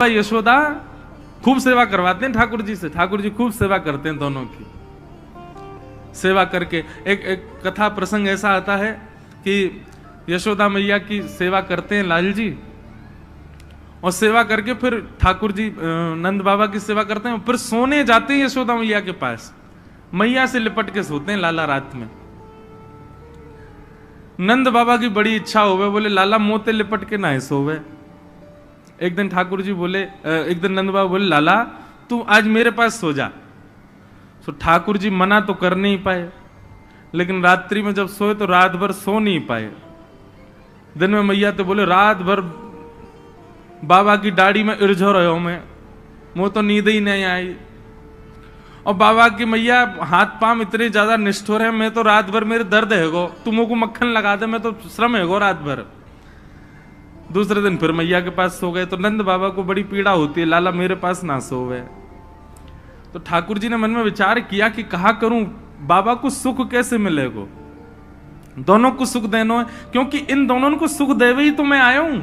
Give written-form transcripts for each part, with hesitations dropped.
यशोदा खूब सेवा करवाते हैं ठाकुर जी से। ठाकुर जी खूब सेवा करते हैं दोनों की। सेवा करके एक कथा प्रसंग ऐसा आता है कि यशोदा मैया की सेवा करते हैं लाल जी, और सेवा करके फिर ठाकुर जी नंद बाबा की सेवा करते हैं, फिर सोने जाते हैं यशोदा मैया के पास। मैया से लिपट के सोते हैं लाला रात में। नंद बाबा की बड़ी इच्छा होवे, बोले लाला मोते लिपट के ना सोवे। एक दिन ठाकुर जी बोले, एक दिन नंद बाबा बोले लाला तू आज मेरे पास सो जा। तो ठाकुर जी मना तो कर नहीं पाए, लेकिन रात्रि में जब सोए तो रात भर सो नहीं पाए। दिन में मैया तो बोले रात भर बाबा की दाढ़ी में इर्झो रहो मैं तो नींद ही नहीं आई। और बाबा की मैया हाथ पांव इतने ज्यादा निष्ठुर है, मैं तो रात भर मेरे दर्द है गो, तुमको को मक्खन लगा दे, मैं तो श्रम है गो रात भर। दूसरे दिन फिर मैया के पास सो गए। तो नंद बाबा को बड़ी पीड़ा होती है, लाला मेरे पास ना सोवे। तो ठाकुर जी ने मन में विचार किया कि कहा करूं बाबा को सुख कैसे मिलेगा, दोनों को सुख देना है, क्योंकि इन दोनों को सुख देवे ही तो मैं आया हूं।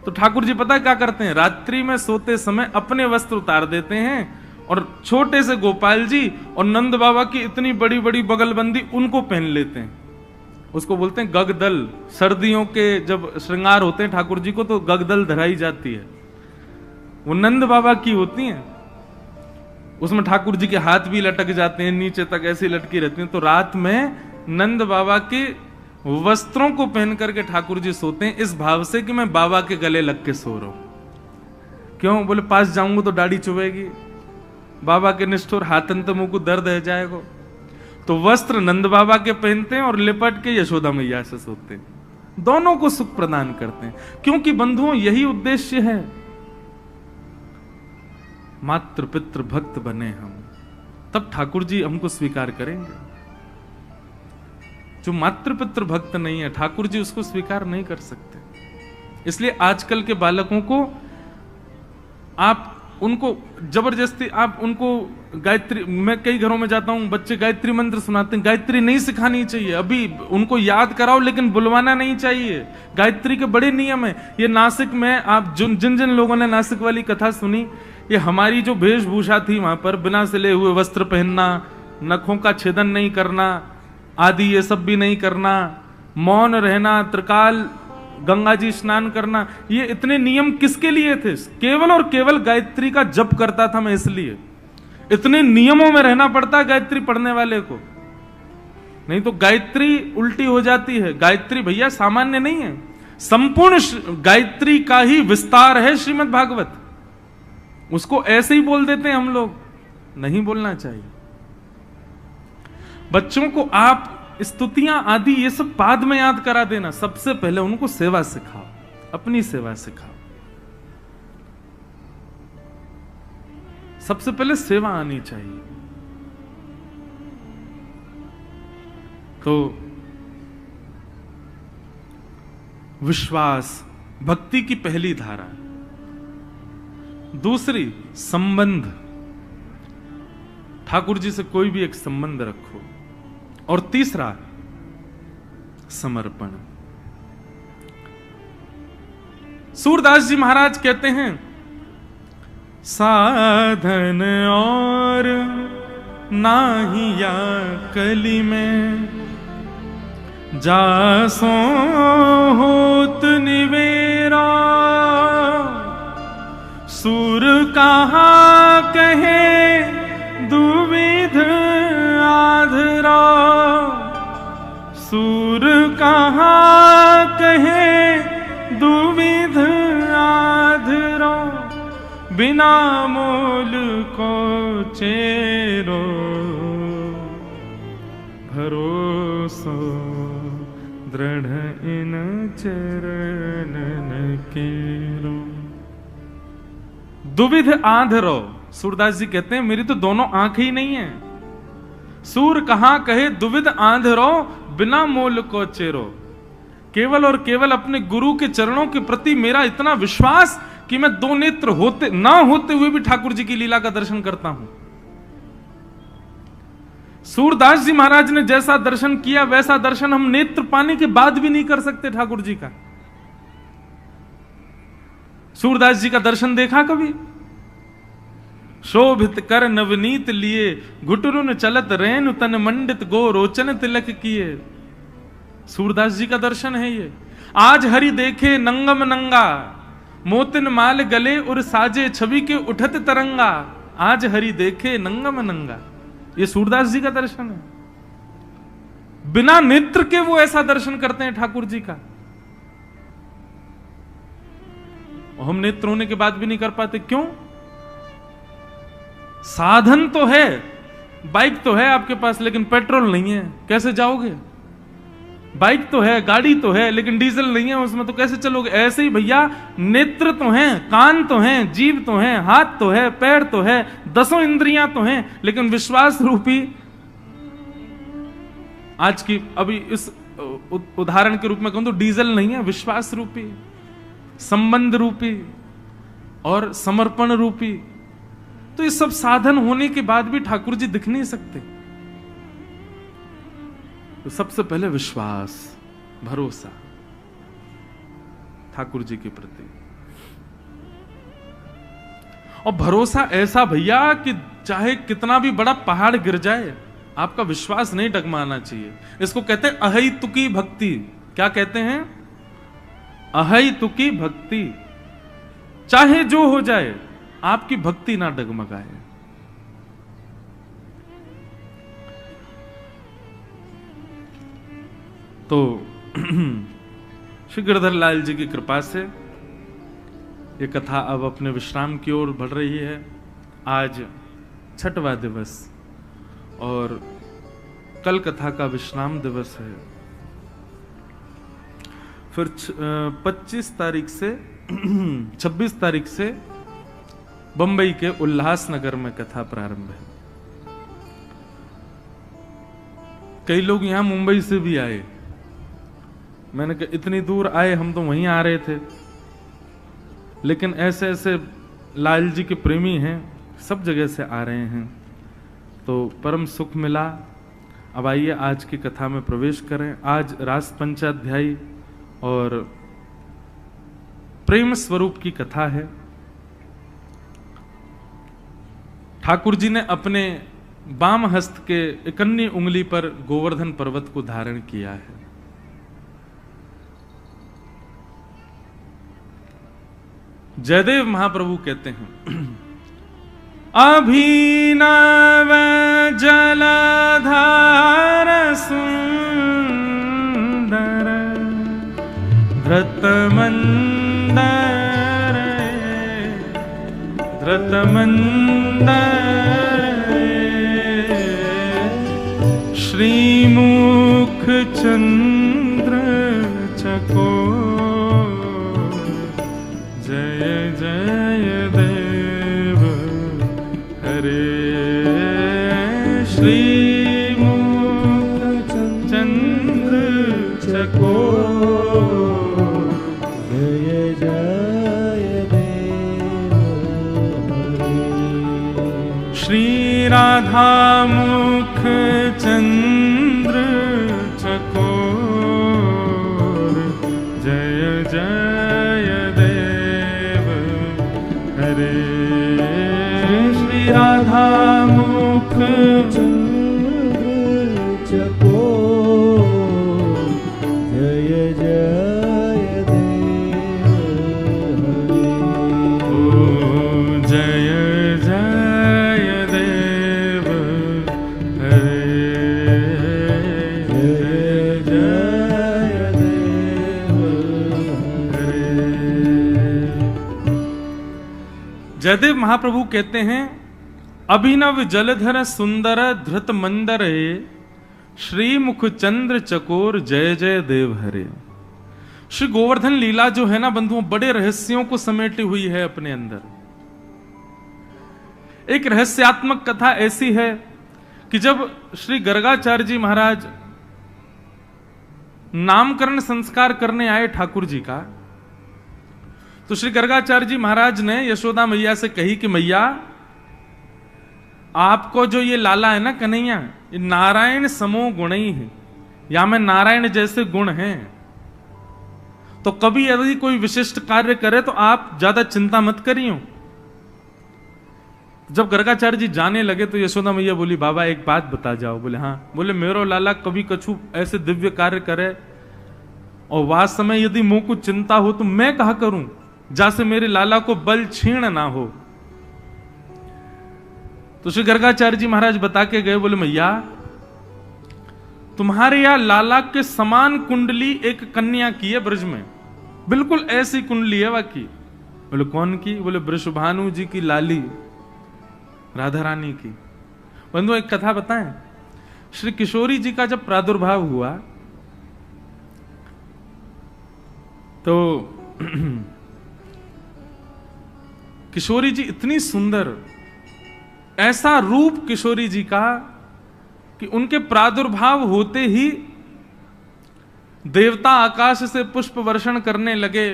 तो ठाकुर जी पता क्या करते हैं, रात्रि में सोते समय अपने वस्त्र उतार देते हैं और छोटे से गोपाल जी और नंद बाबा की इतनी बड़ी बड़ी बगलबंदी उनको पहन लेते हैं। उसको बोलते हैं गगदल। सर्दियों के जब श्रृंगार होते हैं ठाकुर जी को तो गगदल धराई जाती है, वो नंद बाबा की होती हैं। उसमें ठाकुर जी के हाथ भी लटक जाते हैं, नीचे तक ऐसी लटकी रहती हैं। तो रात में नंद बाबा के वस्त्रों को पहन करके ठाकुर जी सोते हैं, इस भाव से कि मैं बाबा के गले लग के सो रहा हूं। क्यों? बोले पास जाऊंगा तो दाढ़ी चुभेगी, बाबा के निष्ठुर हाथन तो मुंह को दर्द है जाएगा। तो वस्त्र नंद बाबा के पहनते हैं और लिपट के यशोदा मैया से सोते हैं, दोनों को सुख प्रदान करते हैं। क्योंकि बंधुओं यही उद्देश्य है, मातृ पितृ भक्त बने हम, तब ठाकुर जी हमको स्वीकार करेंगे। जो मातृ पितृ भक्त नहीं है ठाकुर जी उसको स्वीकार नहीं कर सकते। इसलिए आजकल के बालकों को आप उनको जबरदस्ती आप उनको गायत्री, मैं कई घरों में जाता हूं, बच्चे गायत्री मंत्र सुनाते हैं, गायत्री नहीं सिखानी चाहिए। अभी उनको याद कराओ लेकिन बुलवाना नहीं चाहिए। गायत्री के बड़े नियम है। ये नासिक में आप जिन जिन लोगों ने नासिक वाली कथा सुनी, ये हमारी जो वेशभूषा थी वहां पर बिना सिले हुए वस्त्र पहनना, नखों का छेदन नहीं करना आदि, ये सब भी नहीं करना, मौन रहना, त्रिकाल गंगा जी स्नान करना, ये इतने नियम किसके लिए थे? केवल और केवल गायत्री का जप करता था मैं, इसलिए इतने नियमों में रहना पड़ता है गायत्री पढ़ने वाले को, नहीं तो गायत्री उल्टी हो जाती है। गायत्री भैया सामान्य नहीं है, संपूर्ण गायत्री का ही विस्तार है श्रीमद् भागवत। उसको ऐसे ही बोल देते हैं हम लोग, नहीं बोलना चाहिए। बच्चों को आप स्तुतियां आदि ये सब बाद में याद करा देना, सबसे पहले उनको सेवा सिखाओ, अपनी सेवा सिखाओ। सबसे पहले सेवा आनी चाहिए। तो विश्वास भक्ति की पहली धारा, दूसरी संबंध, ठाकुर जी से कोई भी एक संबंध रखो, और तीसरा समर्पण। सूरदास जी महाराज कहते हैं साधन और नाहिया कली में, जासो होत निवेरा, सुर कहा कहे दुविध आधरा, सूर कहा कहे दुविध आधरा, बिना मोल को चेरो, भरोसो दृढ़ इन चरणन केरो। दुविध आधरो, सूरदास जी कहते हैं मेरी तो दोनों आंखें ही नहीं है। सूर कहां कहे दुविध आंधरो, बिना मोल को चेरो। केवल और केवल अपने गुरु के चरणों के प्रति मेरा इतना विश्वास कि मैं दो नेत्र होते ना होते हुए भी ठाकुर जी की लीला का दर्शन करता हूं। सूरदास जी महाराज ने जैसा दर्शन किया वैसा दर्शन हम नेत्र पाने के बाद भी नहीं कर सकते ठाकुर जी का। सूरदास जी का दर्शन देखा कभी? शोभित कर नवनीत लिए, घुटरुन चलत रेनु तन मंडित गो रोचन तिलक किए। सूरदास जी का दर्शन है ये। आज हरि देखे नंगम नंगा, मोतिन माल गले और साजे छवि के उठत तरंगा। आज हरि देखे नंगम नंगा, ये सूरदास जी का दर्शन है। बिना नेत्र के वो ऐसा दर्शन करते हैं ठाकुर जी का। हम नेत्र होने के बाद भी नहीं कर पाते, क्यों? साधन तो है, बाइक तो है आपके पास, लेकिन पेट्रोल नहीं है, कैसे जाओगे? बाइक तो है, गाड़ी तो है, लेकिन डीजल नहीं है उसमें, तो कैसे चलोगे? ऐसे ही भैया, नेत्र तो हैं, कान तो हैं, जीभ तो हैं, हाथ तो है, पैर तो है, 10 इंद्रियां तो हैं, लेकिन विश्वास रूपी, आज की अभी इस उदाहरण के रूप में कहूं तो डीजल नहीं है, विश्वास रूपी, संबंध रूपी और समर्पण रूपी। तो ये सब साधन होने के बाद भी ठाकुर जी दिख नहीं सकते। तो सबसे पहले विश्वास, भरोसा ठाकुर जी के प्रति, और भरोसा ऐसा भैया कि चाहे कितना भी बड़ा पहाड़ गिर जाए, आपका विश्वास नहीं डगमाना चाहिए। इसको कहते हैं अहैतुकी भक्ति। क्या कहते हैं? अहैतुकी भक्ति। चाहे जो हो जाए, आपकी भक्ति ना डगमगाए। तो श्री गिरधर लाल जी की कृपा से ये कथा अब अपने विश्राम की ओर बढ़ रही है। आज 6वां दिवस और कल कथा का विश्राम दिवस है। फिर 25 तारीख से 26 तारीख से बंबई के उल्लासनगर में कथा प्रारंभ है। कई लोग यहां मुंबई से भी आए। मैंने कहा इतनी दूर आए, हम तो वहीं आ रहे थे, लेकिन ऐसे ऐसे लाल जी के प्रेमी हैं, सब जगह से आ रहे हैं, तो परम सुख मिला। अब आइए आज की कथा में प्रवेश करें। आज रास पंचाध्यायी और प्रेम स्वरूप की कथा है। ठाकुर जी ने अपने बाम हस्त के 51 उंगली पर गोवर्धन पर्वत को धारण किया है। जयदेव महाप्रभु कहते हैं, अभिनव जलधार सुंदर धृतमंदर श्रीमुख चंद्र चकोर जय जय देव हरे। श्रीमुख चंद्र चकोर जय जय देव हरे। श्री राधा मुख चंद्र चकोर जय जय देव हरे। श्री राधा मुख चंद्र चकोर जय जय देव हरे। ओ जय जय देव हरे। जय जय देव हरे। जयदेव महाप्रभु कहते हैं, अभिनव जलधर सुंदर धृत मंदर श्रीमुख चंद्र चकोर जय जय देव हरे। श्री गोवर्धन लीला जो है ना बंधुओं, बड़े रहस्यों को समेटी हुई है अपने अंदर। एक रहस्यात्मक कथा ऐसी है कि जब श्री गर्गाचार्य जी महाराज नामकरण संस्कार करने आए ठाकुर जी का, तो श्री गर्गाचार्य जी महाराज ने यशोदा मैया से कही कि मैया, आपको जो ये लाला है ना कन्हैया, ये नारायण समो गुण ही है, या में नारायण जैसे गुण हैं, तो कभी यदि कोई विशिष्ट कार्य करे तो आप ज्यादा चिंता मत करियो। जब गर्गाचार्य जी जाने लगे तो यशोदा मैया बोली, बाबा एक बात बता जाओ। बोले हाँ। बोले मेरो लाला कभी कछु ऐसे दिव्य कार्य करे और वास्तव में यदि मुंह को चिंता हो तो मैं कहा करूं, जैसे मेरे लाला को बल क्षीण ना हो। तो श्री गर्गाचार्य जी महाराज बता के गए, बोले मैया तुम्हारे यहां लाला के समान कुंडली एक कन्या की है ब्रज में, बिल्कुल ऐसी कुंडली है वाकी। बोले कौन की? बोले वृषभानु जी की लाली राधा रानी की। बंधु एक कथा बताएं, श्री किशोरी जी का जब प्रादुर्भाव हुआ तो किशोरी जी इतनी सुंदर, ऐसा रूप किशोरी जी का कि उनके प्रादुर्भाव होते ही देवता आकाश से पुष्प वर्षण करने लगे,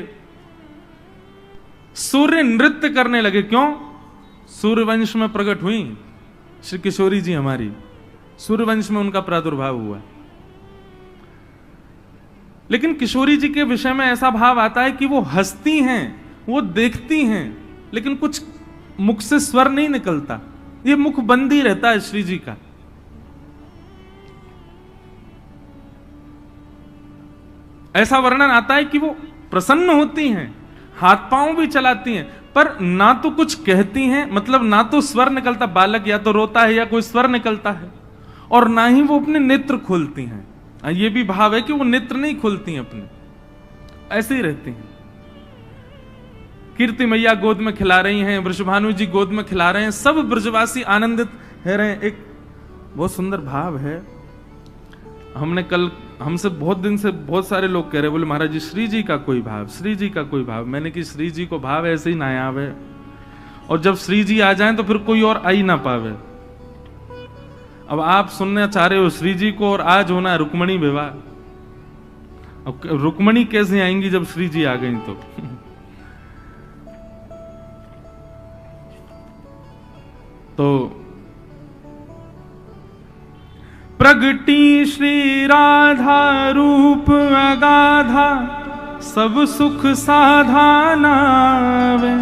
सूर्य नृत्य करने लगे। क्यों? सूर्यवंश में प्रकट हुई श्री किशोरी जी हमारी, सूर्यवंश में उनका प्रादुर्भाव हुआ। लेकिन किशोरी जी के विषय में ऐसा भाव आता है कि वो हंसती हैं, वो देखती हैं, लेकिन कुछ मुख से स्वर नहीं निकलता, ये मुख बंद ही रहता है श्री जी का। ऐसा वर्णन आता है कि वो प्रसन्न होती हैं, हाथ पांव भी चलाती हैं, पर ना तो कुछ कहती हैं, मतलब ना तो स्वर निकलता, बालक या तो रोता है या कोई स्वर निकलता है, और ना ही वो अपने नेत्र खोलती हैं। ये भी भाव है कि वो नेत्र नहीं खोलती हैं अपने, ऐसे ही रहती हैं। कीर्ति मैया गोद में खिला रही हैं, वृषभानु जी गोद में खिला रहे हैं, सब ब्रजवासी आनंदित है रहे हैं। एक बहुत सुंदर भाव है। हमने कल, हमसे बहुत दिन से बहुत सारे लोग कह रहे, बोले महाराज जी श्री जी का कोई भाव, श्री जी का कोई भाव। मैंने कि श्री जी को भाव ऐसे ही ना आवे, और जब श्री जी आ जाएं तो फिर कोई और आ ही ना पावे। अब आप सुनना चाह रहे हो श्री जी को, और आज होना है रुक्मणी विवाह। अब रुक्मणी कैसे आएंगी जब श्री जी आ गई? तो प्रगटी श्री राधा रूप अगाधा, सब सुख साधा नावे,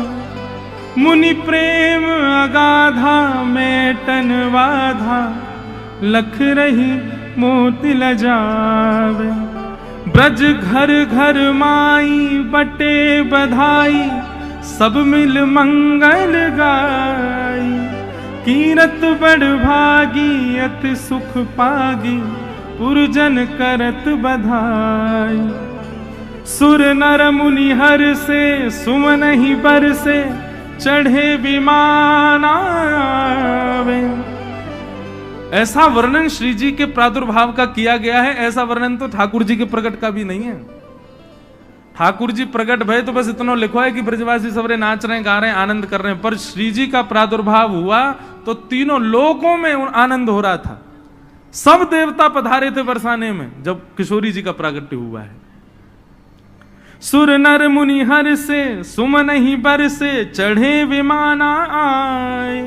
मुनि प्रेम अगाधा मेटन वाधा, लख रही मोति लजावे। ब्रज घर घर माई बटे बधाई, सब मिल मंगल गाई। कीरत बड़ भागी अति सुख पागी, पुरजन करत बधाई। सुर नर मुनि हर से सुमन ही बर से, चढ़े विमान आवे। ऐसा वर्णन श्री जी के प्रादुर्भाव का किया गया है, ऐसा वर्णन तो ठाकुर जी के प्रकट का भी नहीं है। ठाकुर जी प्रकट भय तो बस इतना लिखो है कि ब्रजवासी सबरे नाच रहे हैं, गा रहे हैं, आनंद कर रहे हैं, पर श्री जी का प्रादुर्भाव हुआ तो तीनों लोकों में आनंद हो रहा था। सब देवता पधारे थे बरसाने में जब किशोरी जी का प्रागट्य हुआ है। सुर नर मुनि हर से सुमन ही बर से, चढ़े विमाना आए।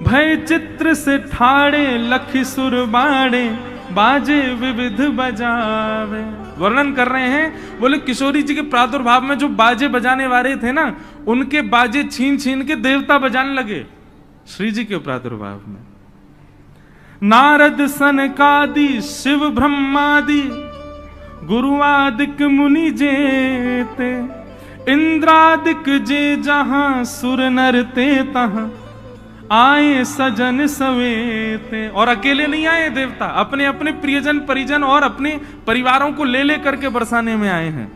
भय चित्र से ठाड़े लखि सुर बाड़े, बाजे विविध बजावे। वर्णन कर रहे हैं, बोले किशोरी जी के प्रादुर्भाव में जो बाजे बजाने वाले थे ना, उनके बाजे छीन छीन के देवता बजाने लगे श्री जी के प्रादुर्भाव में। नारद सनकादि शिव ब्रह्मादि, गुरुआदिक मुनि जेते। इंद्रादिक जे जहां सुर नर ते तहां, आए सजन सवेते। और अकेले नहीं आए देवता, अपने अपने प्रियजन परिजन और अपने परिवारों को ले लेकर के बरसाने में आए हैं।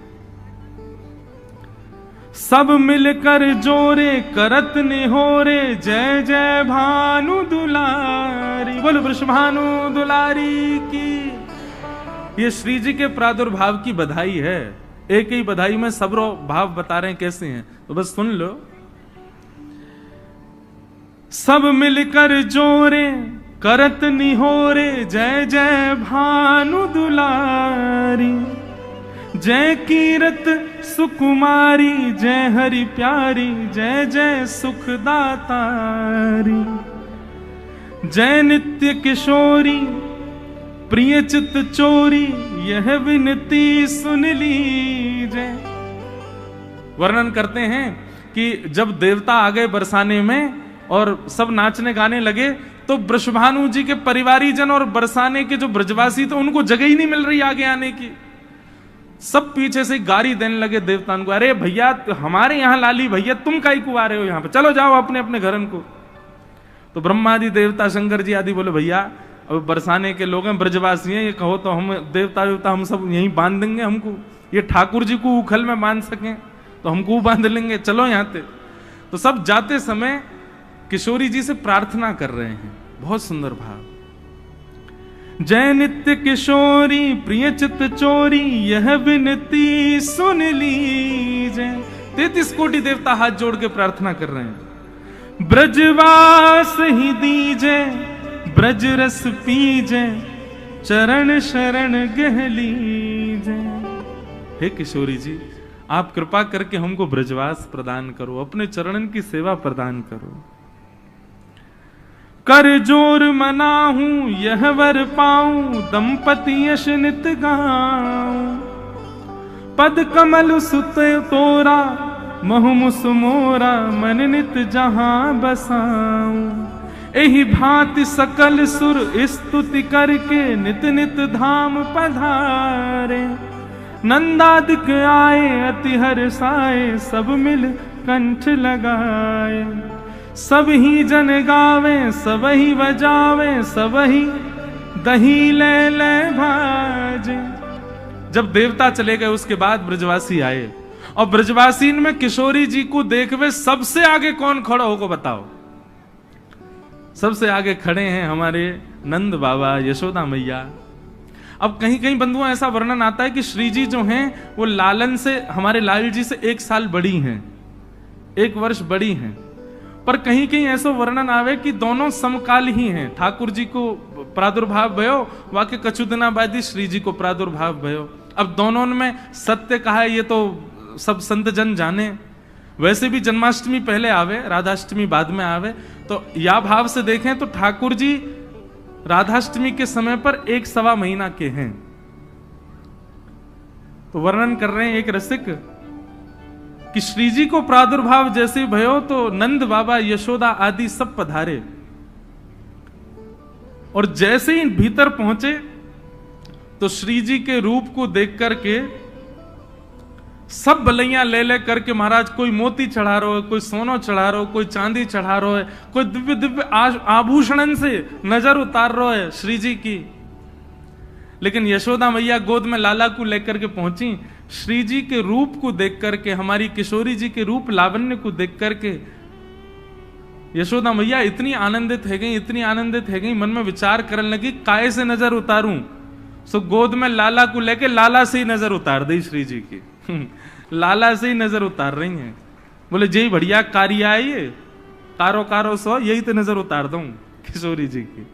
सब मिलकर जोरे करत निहोरे, जय जय भानु दुलारी। बोल वृषभानु दुलारी की। ये श्री जी के प्रादुर्भाव की बधाई है। एक ही बधाई में सब भाव बता रहे हैं कैसे हैं, तो बस सुन लो। सब मिलकर जोरे करत निहोरे, जय जय भानु दुलारी। जय कीरत सुकुमारी, जय हरि प्यारी, जय जय सुखदातारी। जय नित्य किशोरी प्रिय चित चोरी यह विनती सुन लीजिए। वर्णन करते हैं कि जब देवता आ गए बरसाने में और सब नाचने गाने लगे, तो वृषभानु जी के परिवारी जन और बरसाने के जो ब्रजवासी थे उनको जगह ही नहीं मिल रही आगे आने की। सब पीछे से गारी देने लगे देवताओं को, अरे भैया हमारे यहाँ लाली भैया, तुम काई को आ रहे हो यहाँ पे, चलो जाओ अपने अपने घरन को। तो ब्रह्मादि देवता शंकर जी आदि बोले भैया अब बरसाने के लोग हैं, ब्रजवासी हैं, ये कहो तो हम देवता देवता हम सब यहीं बांध देंगे, हमको ये ठाकुर जी को उखल में बांध सकें तो हमको बांध लेंगे, चलो यहाँ पे। तो सब जाते समय किशोरी जी से प्रार्थना कर रहे हैं, बहुत सुंदर भाव। जय नित्य किशोरी प्रिय चित चोरी यह विनती सुन लीजिए। 33 कोटि देवता हाथ जोड़ के प्रार्थना कर रहे हैं। ब्रजवास ही दीजे ब्रज रस पीजे चरण शरण गह लीजे। हे किशोरी जी, आप कृपा करके हमको ब्रजवास प्रदान करो, अपने चरणन की सेवा प्रदान करो। कर जोर मनाहूं यह वर पाऊं दंपति यश नित गाऊं। पद कमल सुत तोरा महुमुस मोरा मन नित जहां बसाऊं। एहि भांति सकल सुर स्तुति करके नित नित धाम पधारे। नंदादिक आए अति हर्षाए सब मिल कंठ लगाए। सब ही जन गावे सब ही बजावे सब ही दही ले ले भाजे। जब देवता चले गए उसके बाद ब्रजवासी आए और ब्रजवासी में किशोरी जी को देखवे सबसे आगे कौन खड़ा होगा बताओ? सबसे आगे खड़े हैं हमारे नंद बाबा, यशोदा मैया। अब कहीं कहीं बंधुओं ऐसा वर्णन आता है कि श्री जी जो हैं वो लालन से, हमारे लाल जी से 1 साल बड़ी हैं, 1 वर्ष बड़ी हैं। पर कहीं कहीं ऐसा वर्णन आवे कि दोनों समकाल ही हैं। ठाकुर जी को प्रादुर्भाव भयो, वाके कछु दिना बाद ही श्री जी को प्रादुर्भाव भयो। अब दोनों में सत्य कहा है ये तो सब संत जन जाने। वैसे भी जन्माष्टमी पहले आवे, राधाष्टमी बाद में आवे। तो या भाव से देखें तो ठाकुर जी राधाष्टमी के समय पर 1 महीना के हैं। तो वर्णन कर रहे हैं एक रसिक कि श्री जी को प्रादुर्भाव जैसे भयो तो नंद बाबा यशोदा आदि सब पधारे और जैसे ही भीतर पहुंचे तो श्री जी के रूप को देख करके सब बलैया ले ले करके महाराज कोई मोती चढ़ा रहा है, कोई सोना चढ़ा रहा है, कोई चांदी चढ़ा रहा है, कोई दिव्य दिव्य आभूषण से नजर उतार रहा है श्री जी की। लेकिन यशोदा मैया गोद में लाला को लेकर के पहुंची। श्री जी के रूप को देख करके, हमारी किशोरी जी के रूप लावण्य को देख करके यशोदा मैया इतनी आनंदित है गई, इतनी आनंदित है गई, मन में विचार करने लगी काय से नजर उतारूं। सो गोद में लाला को लेके लाला से ही नजर उतार दी श्री जी की। लाला से ही नजर उतार रही हैं। बोले जी बढ़िया कार्य आई, कारो कारो सो यही तो नजर उतार दूं किशोरी जी की।